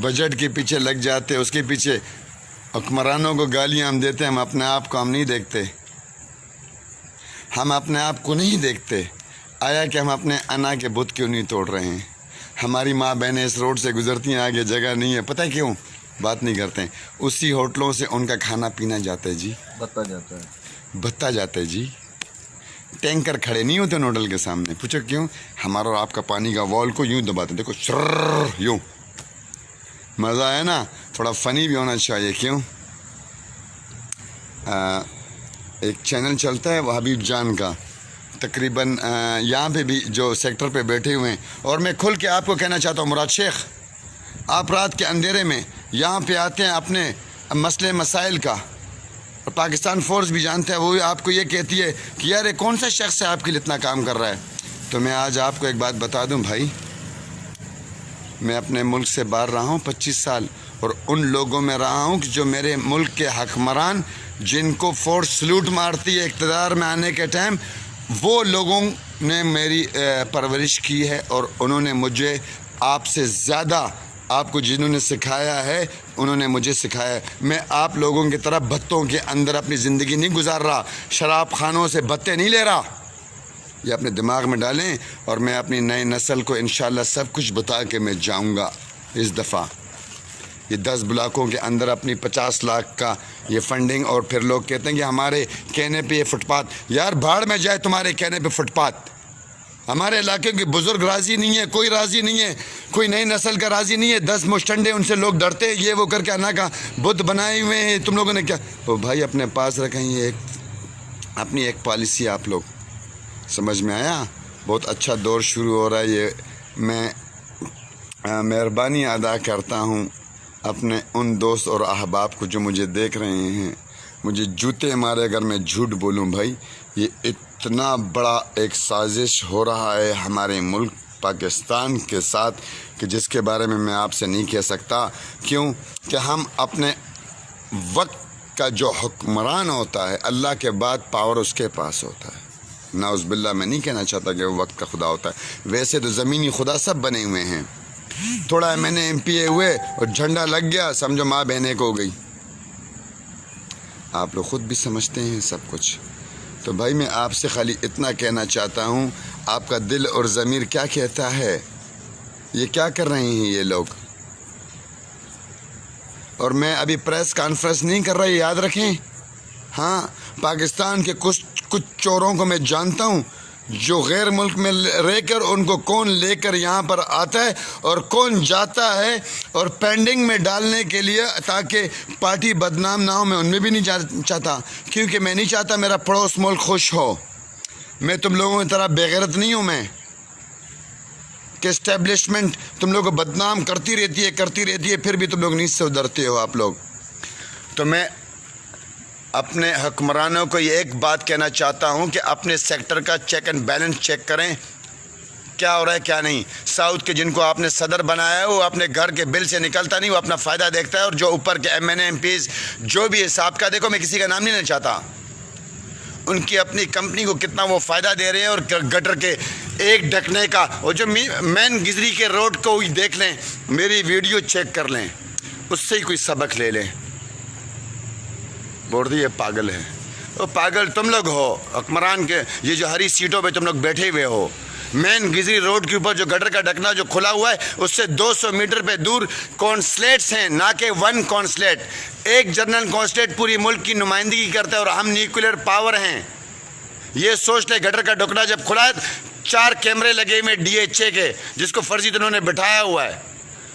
Budget کے پیچھے لگ جاتے, اس کے پیچھے حکمرانوں کو گالیاں ہم دیتے ہیں, ہم اپنے آپ کو ہم نہیں دیکھتے, ہم اپنے آپ کو نہیں دیکھتے. آیا کہ ہم اپنے انا کے بت کیوں نہیں توڑ رہے ہیں؟ ہماری ماں بہنیں اس روڈ سے گزرتی ہیں, آگے جگہ نہیں ہے, پتہ ہے کیوں بات نہیں کرتے ہیں؟ اسی ہوٹلوں سے ان کا کھانا پینا جاتا ہے جی, بتا جاتا ہے. بھتا جاتا ہے جی. ٹینکر کھڑے نہیں ہوتے ان ہوٹل کے سامنے, پوچھو کیوں؟ ہمارا اور آپ کا پانی کا وال کو یوں دباتے, دیکھو شرر یوں. مزہ ہے نا, تھوڑا فنی بھی ہونا چاہیے. کیوں؟ ایک چینل چلتا ہے وہ حبیب جان کا, تقریباً یہاں پہ بھی جو سیکٹر پہ بیٹھے ہوئے ہیں, اور میں کھل کے آپ کو کہنا چاہتا ہوں, مراد شیخ آپ رات کے اندھیرے میں یہاں پہ آتے ہیں اپنے مسئلے مسائل کا, اور پاکستان فورس بھی جانتا ہے, وہ بھی آپ کو یہ کہتی ہے کہ یار یہ کون سا شخص ہے آپ کے لیے اتنا کام کر رہا ہے. تو میں آج آپ کو ایک بات بتا دوں بھائی, میں اپنے ملک سے باہر رہا ہوں 25 سال, اور ان لوگوں میں رہا ہوں کہ جو میرے ملک کے حکمران, جن کو فورس سلوٹ مارتی ہے اقتدار میں آنے کے ٹائم, وہ لوگوں نے میری پرورش کی ہے, اور انہوں نے مجھے آپ سے زیادہ, آپ کو جنہوں نے سکھایا ہے انہوں نے مجھے سکھایا ہے. میں آپ لوگوں کی طرح بتوں کے اندر اپنی زندگی نہیں گزار رہا, شراب خانوں سے بتے نہیں لے رہا. یہ اپنے دماغ میں ڈالیں, اور میں اپنی نئی نسل کو انشاءاللہ سب کچھ بتا کے میں جاؤں گا. اس دفعہ یہ 10 بلاکوں کے اندر اپنی 50 لاکھ کا یہ فنڈنگ, اور پھر لوگ کہتے ہیں کہ ہمارے کہنے پہ یہ فٹ پاتھ, یار بھاڑ میں جائے تمہارے کہنے پہ فٹ پاتھ. ہمارے علاقے کے بزرگ راضی نہیں ہے, کوئی راضی نہیں ہے, کوئی نئی نسل کا راضی نہیں ہے. 10 مشٹنڈے ان سے لوگ ڈرتے ہیں, یہ وہ کر کے انا کا بت بنائے ہوئے ہیں, تم لوگوں نے کیا. وہ بھائی اپنے پاس رکھیں, یہ ایک اپنی ایک پالیسی. آپ لوگ سمجھ میں آیا؟ بہت اچھا دور شروع ہو رہا ہے. یہ میں مہربانی ادا کرتا ہوں اپنے ان دوست اور احباب کو جو مجھے دیکھ رہے ہیں. مجھے جوتے مارے اگر میں جھوٹ بولوں بھائی. یہ اتنا بڑا ایک سازش ہو رہا ہے ہمارے ملک پاکستان کے ساتھ کہ جس کے بارے میں آپ سے نہیں کہہ سکتا. کیوں کہ ہم اپنے وقت کا جو حکمران ہوتا ہے, اللہ کے بعد پاور اس کے پاس ہوتا ہے. نعوذ باللہ, میں نہیں کہنا چاہتا کہ وہ وقت کا خدا ہوتا ہے. ویسے تو زمینی خدا سب بنے ہوئے ہیں. تھوڑا MNA ہوئے اور جھنڈا لگ گیا, سمجھو ماں بہنے کو ہو گئی. آپ لوگ خود بھی سمجھتے ہیں سب کچھ. تو بھائی میں آپ سے خالی اتنا کہنا چاہتا ہوں, آپ کا دل اور ضمیر کیا کہتا ہے؟ یہ کیا کر رہے ہیں یہ لوگ؟ اور میں ابھی پریس کانفرنس نہیں کر رہا, یہ یاد رکھیں. ہاں, پاکستان کے کچھ چوروں کو میں جانتا ہوں جو غیر ملک میں رہ کر ان کو کون لے کر یہاں پر آتا ہے اور کون جاتا ہے, اور پینڈنگ میں ڈالنے کے لیے تاکہ پارٹی بدنام نہ ہو. میں ان میں بھی نہیں چاہتا, کیونکہ میں نہیں چاہتا میرا پڑوس ملک خوش ہو. میں تم لوگوں کی طرح بے غیرت نہیں ہوں میں کہ اسٹیبلشمنٹ تم لوگوں کو بدنام کرتی رہتی ہے, پھر بھی تم لوگ نیچ سے ادھرتے ہو آپ لوگ. تو میں اپنے حکمرانوں کو یہ ایک بات کہنا چاہتا ہوں کہ اپنے سیکٹر کا چیک اینڈ بیلنس چیک کریں, کیا ہو رہا ہے کیا نہیں. ساؤتھ کے جن کو آپ نے صدر بنایا ہے وہ اپنے گھر کے بل سے نکلتا نہیں, وہ اپنا فائدہ دیکھتا ہے. اور جو اوپر کے MNA MPs جو بھی حساب کا, دیکھو میں کسی کا نام نہیں لینا چاہتا, ان کی اپنی کمپنی کو کتنا وہ فائدہ دے رہے ہیں. اور گٹر کے ایک ڈھکنے کا, اور جو مین گزری کے روڈ کو دیکھ لیں, میری ویڈیو چیک کر لیں, اس سے ہی کوئی سبق لے لیں. بول رہی ہے پاگل ہے. وہ پاگل تم لوگ ہو حکمران کے, یہ جو ہری سیٹوں پہ تم لوگ بیٹھے ہوئے ہو. مین گزری روڈ کے اوپر جو گٹر کا ڈھکنا جو کھلا ہوا ہے, اس سے 200 میٹر پہ دور کونسلیٹس ہیں, نہ کہ 1 کونسلیٹ. ایک جنرل کونسلیٹ پوری ملک کی نمائندگی کرتا ہے, اور ہم نیوکلیر پاور ہیں. یہ سوچ لے, گٹر کا ڈھکنا جب کھلا ہے 4 کیمرے لگے ہوئے DHA کے, جس کو فرضی انہوں نے بٹھایا ہوا ہے.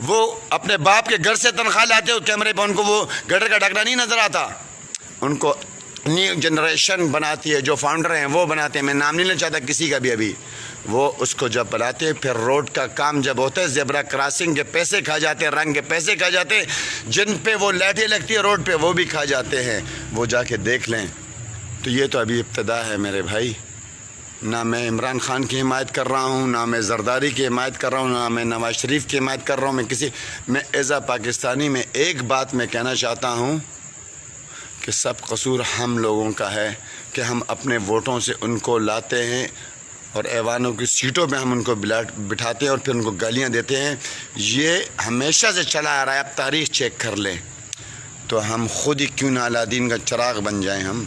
وہ اپنے باپ کے گھر سے تنخواہ لاتے ہو کیمرے پہ, ان کو وہ گٹر کا ڈھکنا نہیں نظر آتا. ان کو نیو جنریشن بناتی ہے, جو فاؤنڈر ہیں وہ بناتے ہیں. میں نام نہیں لینا چاہتا کسی کا بھی. ابھی وہ اس کو جب بناتے ہیں, پھر روڈ کا کام جب ہوتا ہے, زیبرا کراسنگ کے پیسے کھا جاتے ہیں, رنگ کے پیسے کھا جاتے ہیں, جن پہ وہ لائٹیں لگتی ہے روڈ پہ وہ بھی کھا جاتے ہیں. وہ جا کے دیکھ لیں. تو یہ تو ابھی ابتدا ہے میرے بھائی. نہ میں عمران خان کی حمایت کر رہا ہوں, نہ میں زرداری کی حمایت کر رہا ہوں, نہ میں نواز شریف کی حمایت کر رہا ہوں. میں ایز اے پاکستانی میں ایک بات میں کہنا چاہتا ہوں کہ سب قصور ہم لوگوں کا ہے کہ ہم اپنے ووٹوں سے ان کو لاتے ہیں اور ایوانوں کی سیٹوں پہ ہم ان کو بٹھاتے ہیں اور پھر ان کو گالیاں دیتے ہیں. یہ ہمیشہ سے چلا آ رہا ہے. آپ تاریخ چیک کر لیں تو ہم خود ہی کیوں نہ الادین کا چراغ بن جائیں. ہم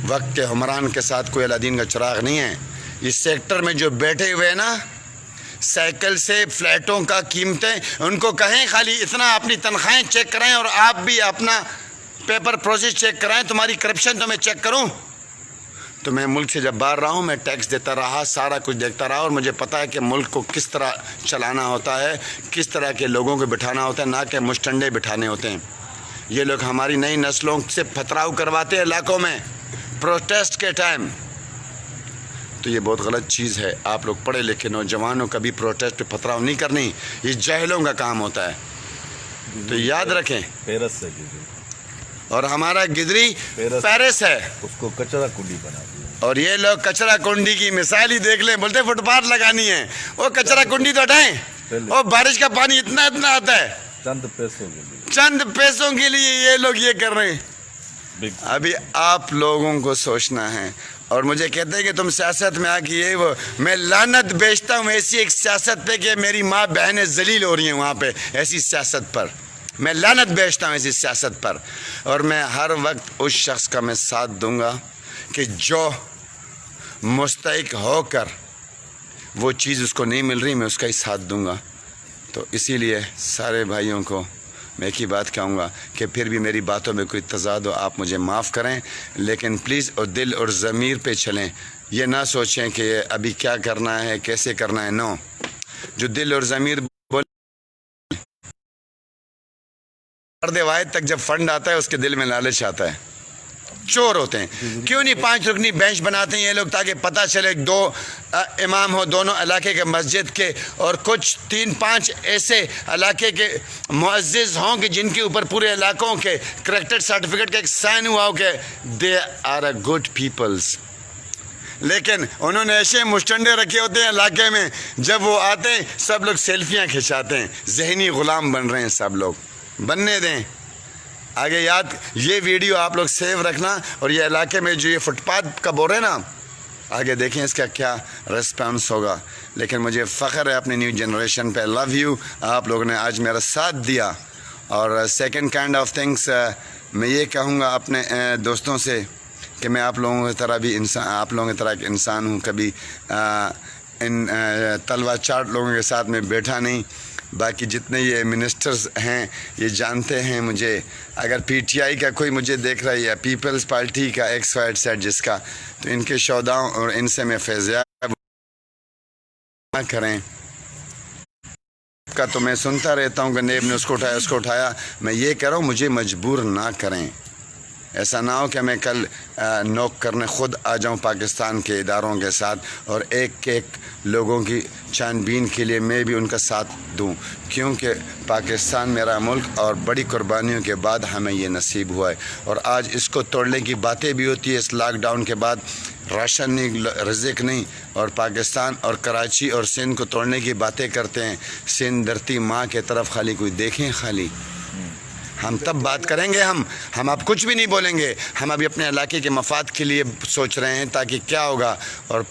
وقت کے حکمران کے ساتھ کوئی الادین کا چراغ نہیں ہے. اس سیکٹر میں جو بیٹھے ہوئے ہیں نا سائیکل سے فلیٹوں کا قیمتیں, ان کو کہیں خالی اتنا اپنی تنخواہیں چیک کرائیں اور آپ بھی اپنا پیپر پروسیس چیک کرائیں. تمہاری کرپشن تو میں چیک کروں. تو میں ملک سے جب باہر رہا ہوں میں ٹیکس دیتا رہا, سارا کچھ دیکھتا رہا, اور مجھے پتا ہے کہ ملک کو کس طرح چلانا ہوتا ہے, کس طرح کے لوگوں کو بٹھانا ہوتا ہے, نہ کہ مشٹنڈے بٹھانے ہوتے ہیں. یہ لوگ ہماری نئی نسلوں سے پتھراؤ کرواتے ہیں علاقوں میں پروٹیسٹ کے ٹائم. تو یہ بہت غلط چیز ہے. آپ لوگ پڑھے لکھے نوجوانوں کبھی پروٹیسٹ پہ پتھراؤ نہیں کرنی, یہ جاہلوں کا کام ہوتا ہے. تو یاد رکھیں. پیرس سے گزری اور ہمارا گدری پیرس ہے, اس کو کچرا کنڈی بنا دیا. اور یہ لوگ کچرا کنڈی کی مثال ہی دیکھ لیں. بولتے فٹ پاتھ لگانی ہے, وہ کچرا کنڈی تو ہٹائیں. وہ بارش کا پانی اتنا آتا ہے, چند پیسوں کے لیے, چند پیسوں کے لیے یہ لوگ یہ کر رہے ہیں. بالکل. ابھی آپ لوگوں کو سوچنا ہے. اور مجھے کہتے ہیں کہ تم سیاست میں آ کے یہ وہ, میں لعنت بیچتا ہوں ایسی ایک سیاست پہ کہ میری ماں بہنیں ذلیل ہو رہی ہیں وہاں پہ. ایسی سیاست پر میں لعنت بیچتا ہوں, ایسی سیاست پر. اور میں ہر وقت اس شخص کا میں ساتھ دوں گا کہ جو مستحق ہو کر وہ چیز اس کو نہیں مل رہی, میں اس کا ہی ساتھ دوں گا. تو اسی لیے سارے بھائیوں کو میں ایک ہی بات کہوں گا کہ پھر بھی میری باتوں میں کوئی تضاد ہو آپ مجھے معاف کریں, لیکن پلیز اور دل اور ضمیر پہ چلیں. یہ نہ سوچیں کہ ابھی کیا کرنا ہے, کیسے کرنا ہے. نو, جو دل اور ضمیر بولے, فرد واحد تک جب فنڈ آتا ہے اس کے دل میں لالچ آتا ہے. چور ہوتے ہیں. کیوں نہیں 5 رکنی بینچ بناتے ہیں یہ لوگ تاکہ پتہ چلے 2 امام ہو دونوں علاقے کے مسجد کے, اور کچھ 3-5 ایسے علاقے کے معزز ہوں کہ جن کے اوپر پورے علاقوں کے کریکٹر سرٹیفکیٹ کا ایک سائن ہوا ہو کہ they are a good peoples. لیکن انہوں نے ایسے مشٹنڈے رکھے ہوتے ہیں علاقے میں, جب وہ آتے ہیں سب لوگ سیلفیاں کھنچاتے ہیں. ذہنی غلام بن رہے ہیں سب لوگ, بننے دیں. آگے یاد, یہ ویڈیو آپ لوگ سیو رکھنا. اور یہ علاقے میں جو یہ فٹ پاتھ کا بول رہے ہیں نا, آگے دیکھیں اس کا کیا رسپانس ہوگا. لیکن مجھے فخر ہے اپنی نیو جنریشن پہ. لو یو, آپ لوگوں نے آج میرا ساتھ دیا. اور سیکنڈ کائنڈ آف تھنگس میں یہ کہوں گا اپنے دوستوں سے کہ میں آپ لوگوں کی طرح بھی انسان, آپ لوگوں کی طرح ایک انسان ہوں. کبھی ان تلوا چاٹ لوگوں کے ساتھ میں بیٹھا نہیں. باقی جتنے یہ منسٹرز ہیں یہ جانتے ہیں مجھے. اگر پی ٹی آئی کا کوئی مجھے دیکھ رہا ہے یا پیپلز پارٹی کا ایکس وائٹ سیٹ جس کا, تو ان کے شوداؤں اور ان سے میں فیضیاب نہ کریں کا. تو میں سنتا رہتا ہوں کہ نیب نے اس کو اٹھایا. میں یہ کہہ رہا ہوں مجھے مجبور نہ کریں. ایسا نہ ہو کہ میں کل نوک کرنے خود آ جاؤں پاکستان کے اداروں کے ساتھ, اور ایک لوگوں کی چھان بین کے لیے میں بھی ان کا ساتھ دوں. کیونکہ پاکستان میرا ملک, اور بڑی قربانیوں کے بعد ہمیں یہ نصیب ہوا ہے. اور آج اس کو توڑنے کی باتیں بھی ہوتی ہے. اس لاک ڈاؤن کے بعد راشن نہیں, رزق نہیں, اور پاکستان اور کراچی اور سندھ کو توڑنے کی باتیں کرتے ہیں. سندھ دھرتی ماں کے طرف خالی کوئی دیکھیں. خالی ہم تب بات کریں گے. ہم اب کچھ بھی نہیں بولیں گے. ہم ابھی اپنے علاقے کے مفاد کے لیے سوچ رہے ہیں تاکہ کیا ہوگا. اور